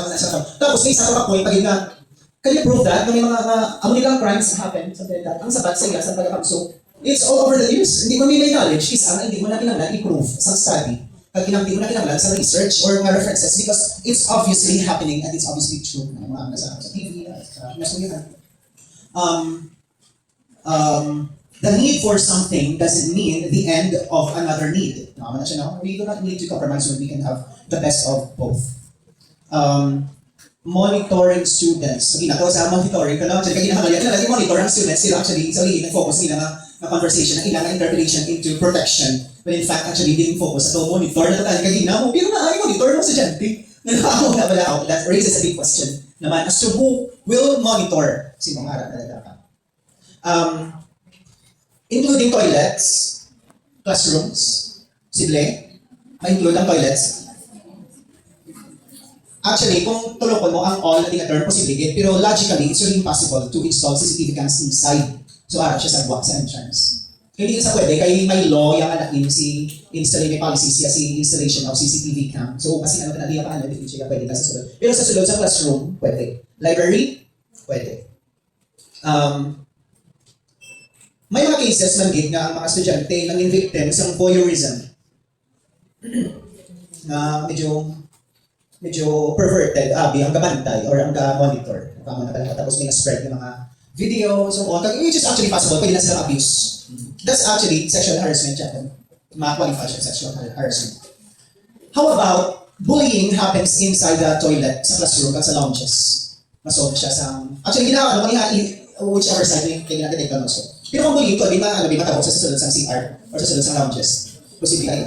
tapos may isa ka point, pag na, can you prove that? May mga, nilang crimes happen, something like that. Ang sabat sa iya, sa pagkakamso. It's all over the news. Hindi mo may knowledge, hindi mo na kinanglan i-prove sa study. Pag hindi mo na kinanglan sa research or mga references, because it's obviously happening and it's obviously true. Mga sa TV, sa nasulihan. The need for something doesn't mean the end of another need. We do not need to compromise when we can have the best of both. Monitoring students. Ginagawa sa monitoring, lagi monitor ang students, sila actually, nag-focus nila na conversation, na ilang interpolation into protection, when in fact, actually, didn't focus ito, monitor na tayo kagina mo, pero monitor mo sa estudyante. That raises a big question naman as to who will monitor sinong harap na dapat. Including toilets, classrooms, sible, ma-include ang toilets. Actually, kung tulungan mo ang all na term, posible, pero logically, it's really impossible to install CCTV cams inside. So, harap siya sa entrance. Hindi sa pwede, kaya may law yung anakin may policy siya si installation of CCTV cam. So, kasi pinagdiya pa hindi siya pwede ka sa sulod. Pero sa sulod sa classroom, pwede. Library, pwede. May mga cases man na ang mga estudyante nang victim sa voyeurism na medyo perverted, ang gabantay or ang ga-monitor. Tapos may na-spread ng mga video, so on, which is actually possible, pwede na silang abuse. That's actually sexual harassment yan. Ma-qualify siya sexual harassment. How about bullying happens inside the toilet, sa classroom, at sa lounges? Masolve siya sa... Actually, ginawa, whichever side yung ginagawa ka masolve. Pero kung bullying ko, di matabok sa susunod sa CR or sa susunod sa lounges. Posible ay,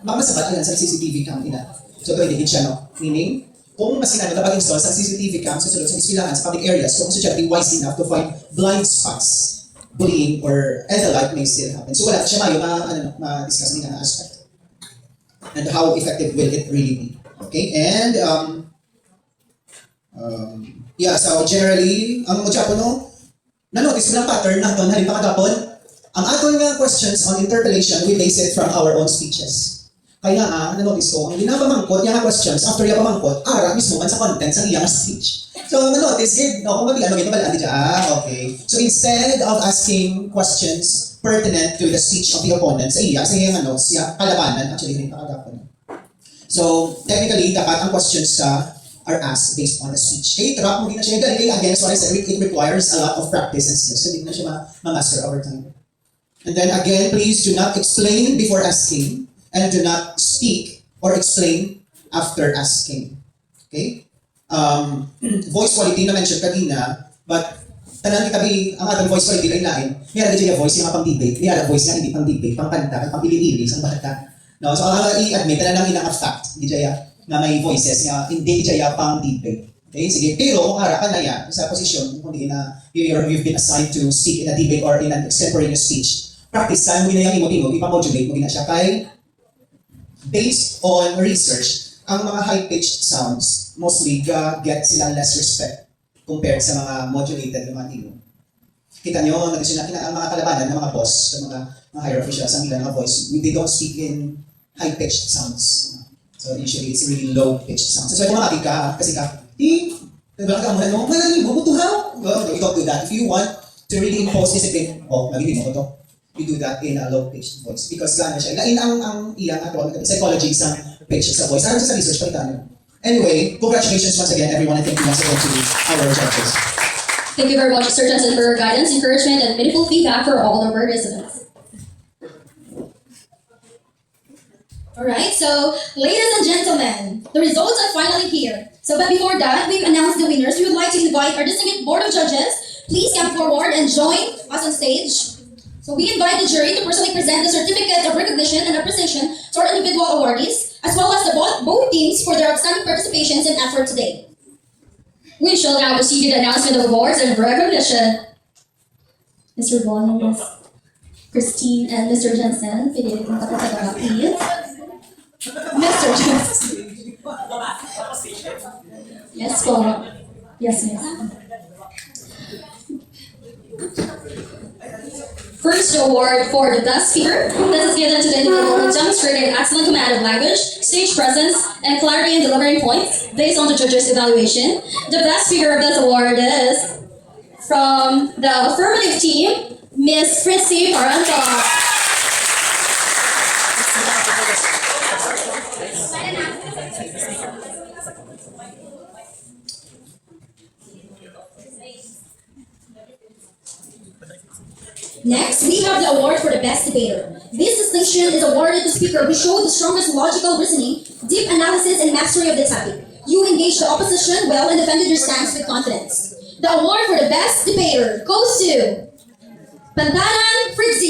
mamasabat yan sa CCTV cam ina. So ito hindi siya, no? Meaning, kung masinano na pag-install sa CCTV cam sa sulod sa eskwelahan sa public areas, kung estudyante wise enough to find blind spots, bullying or and the like may still happen. So wala siya mayo ma-discuss din na aspect. And how effective will it really be? Okay, and yeah, so generally, ang Japan, no, na-notice mo lang pattern na ito, halin pa katapon, ang aton nga questions on interpellation, we base it from our own speeches. Kaya na-notice ko, ang ginapamangkot niya nga questions, after niya pamangkot, ara mismo man sa content sa iyang speech. So, na-notice, kung mabigyan mo, bala di okay. So, instead of asking questions pertinent to the speech of the opponent sa iyang siya kalabanan, actually, hindi pa kagapon. So, technically, dapat ang questions are asked based on the speech. Kaya trap mo din na siya. Kaya again, as what I said, it requires a lot of practice and skills. So, hindi na siya ma-master over time. And then again, please do not explain before asking and do not speak or explain after asking. Okay? Voice quality na mentioned kanina, but tanan kitabi ang atong voice quality lain-lain. Mayroon din voice yung pang-debate, mayroon voice nga hindi pang-debate, pang-kanta, pang-pili-ili, sang bata. No, so i-admit na lang ina fact, hindi jaya na may voices nga hindi jaya pang-debate. Okay, sige. Pero kung ara ka na yan sa posisyon kung hindi na you've been assigned to speak in a debate or in an extemporaneous speech, practice saan mo ginayang imo ipamodulate mo gina siya kay based on research, ang mga high-pitched sounds mostly get sila less respect compared sa mga modulated na mga tino. Kita nyo, ang mga kalabanan ng mga boss, ng mga higher officials, ang ilang mga voice, they don't speak in high-pitched sounds. So usually it's really low-pitched sounds. So kung makakita ka, kasi nagbalak ka muna mo, malalim mo, tuhaw. No, you don't do that. If you want to really impose discipline, magiging mo ito. You do that in a low-pitched voice. Because gano'n siya. Lain ang iyang psychology sa pitch sa voice. Aram sa research, palitan. Anyway, congratulations once again, everyone, and thank you once again to our judges. Thank you very much, Sir Johnson, for your guidance, encouragement, and meaningful feedback for all the participants. Alright, so, ladies and gentlemen, the results are finally here. So, but before that, we've announced the winners. We would like to invite our distinguished Board of Judges. Please come forward and join us on stage. So we invite the jury to personally present the certificate of recognition and appreciation to our individual awardees, as well as both teams for their outstanding participations and effort today. We shall now proceed to the announcement of awards and recognition. Mr. Von, Ms. Christine, and Mr. Jensen, please. Mr. Jensen. Yes, go. Yes, ma'am. First award for the best speaker. This is given to the individual who demonstrated excellent command of language, stage presence, and clarity in delivering points based on the judges' evaluation. The best speaker of this award is from the affirmative team, Miss Fritzy Paranta. Next, we have the award for the best debater. This distinction is awarded to the speaker who showed the strongest logical reasoning, deep analysis, and mastery of the topic. You engaged the opposition well and defended your stance with confidence. The award for the best debater goes to Pantanan Fritzy.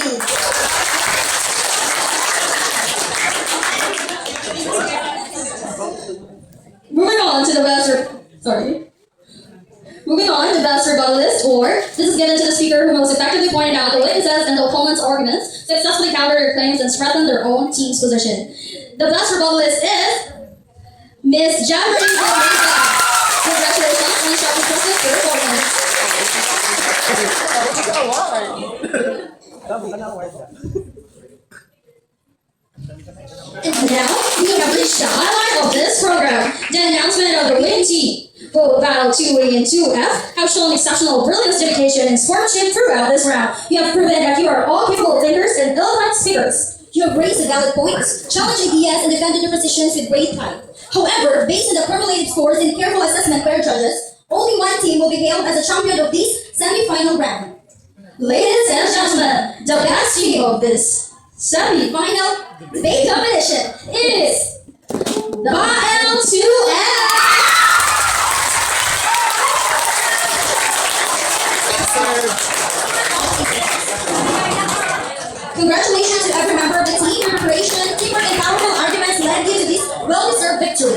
Moving on to the best rebuttalist, or this is given to the speaker who most effectively pointed out the witnesses and the opponent's arguments, successfully countered their claims, and strengthened their own team's position. The best rebuttalist is Miss Jamari Zalmeza. Congratulations on the sharp impressive performance. And now, we have reached the highlight of this program, the announcement of the winning team. Both Battle 2A and 2F have shown exceptional brilliance, dedication, and sportsmanship throughout this round. You have proven that you are all capable thinkers and eloquent speakers. You have raised valid points, challenged ideas, and defended your positions with great pride. However, based on the accumulated scores and careful assessment by your judges, only one team will be hailed as a champion of this semi-final round. Ladies and gentlemen, the best team of this semi-final debate competition is the L2F. Congratulations to every member of the team. Your preparation, teamwork, and powerful arguments led you to this well-deserved victory.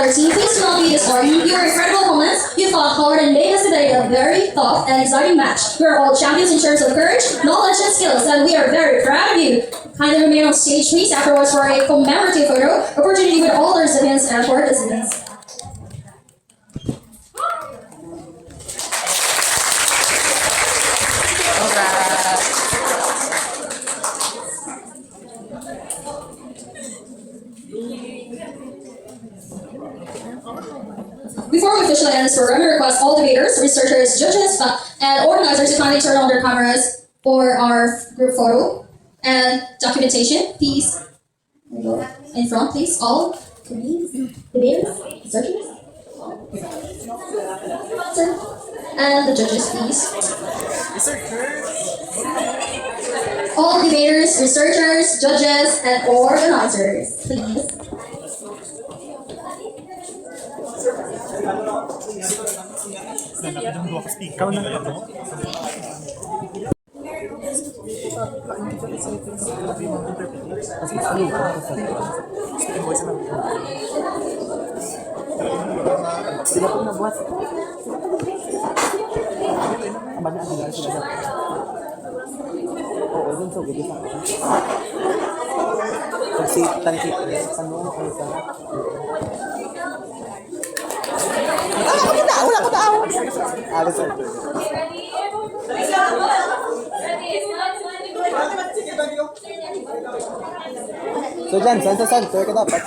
our team, please do not be disheartened. You are incredible opponents. You fought hard and made us today a very tough and exciting match. We are all champions in terms of courage, knowledge, and skills, and we are very proud of you. Kindly remain on stage, please, afterwards for a commemorative photo opportunity with all the recipients and participants. Before we officially end this program, we request all debaters, researchers, judges, and organizers to kindly turn on their cameras for our group photo and documentation. Please, in front, please, all committees, debaters, researchers, and the judges, please. All debaters, researchers, judges, and organizers, please. Sila po nabuhat. Abad na sila sila. Oo, dun sa gudi sa. Kasi tanikit sa ano ko sa. Wala ko tao. Alas sir. So dyan, san, sir ka dapat.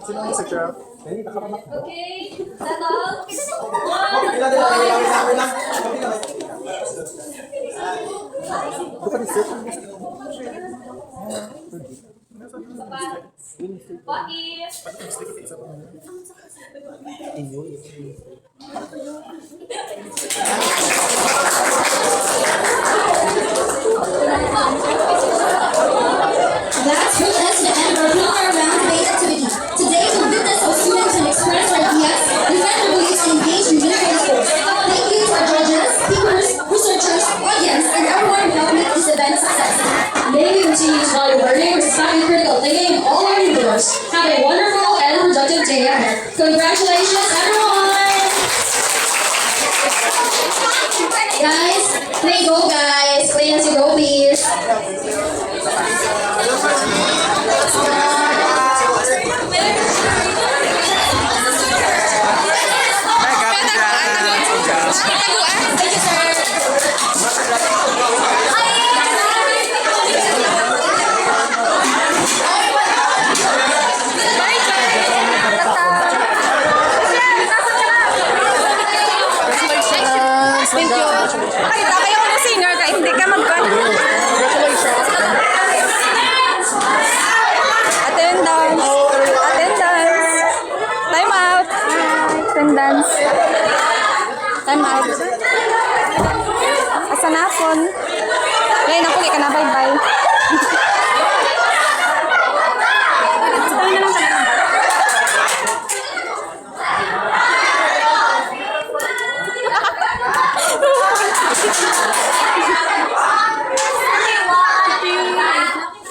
Sino ang secure? Okay, settle. Bukan di set. What if? That brings us to the end of our Pillar Round debate activity. Today, we witnessed how students can express their ideas, defend their beliefs, and engage in unity sports. Thank you to our judges, speakers, researchers, audience, and everyone who helped make this event a success. May we continue to value learning, respect, and critical thinking in all our endeavors. Have a wonderful and productive day ahead. Congratulations, everyone! Guys, play go, guys. Play as you go, please. Thank you, Thank you. Ay, kayo ko singer ka, hindi ka mag-gun. Attendance. Attendance. Time out. Attendance. Time out. Asa na phone? Yan, napuli ka na. Bye-bye.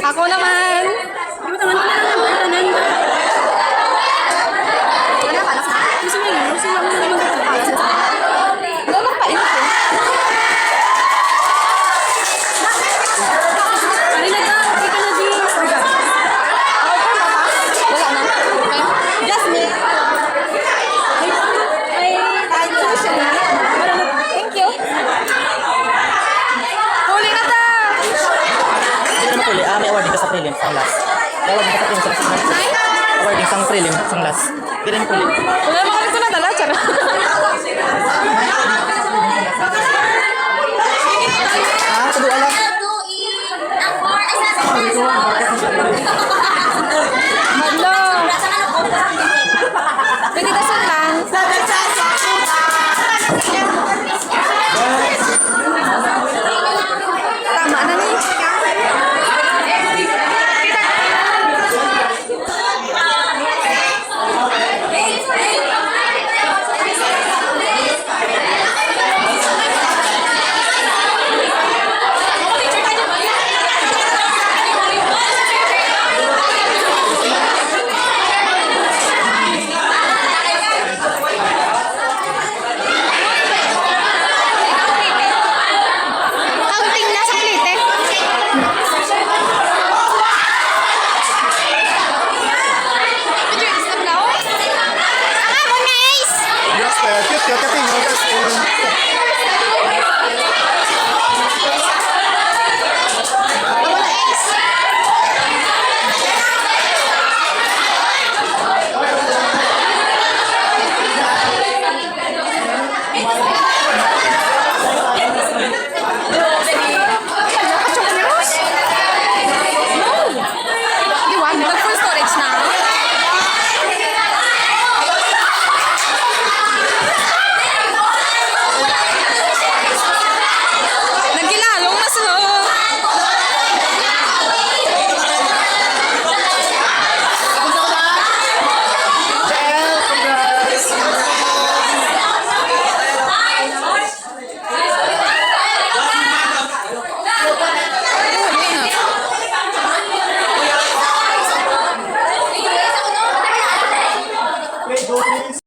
Ako naman. Thank you. Huli na ta. May award dito sa prelim, sa last. May award dito sa prelim, sa last. Award dito sa prelim, sa last. Kailan yung prelim? Wala naman kami ito nadala, Chara. Kedua lang. Madlo. Pwede ka sundan. Tama na ni. go please.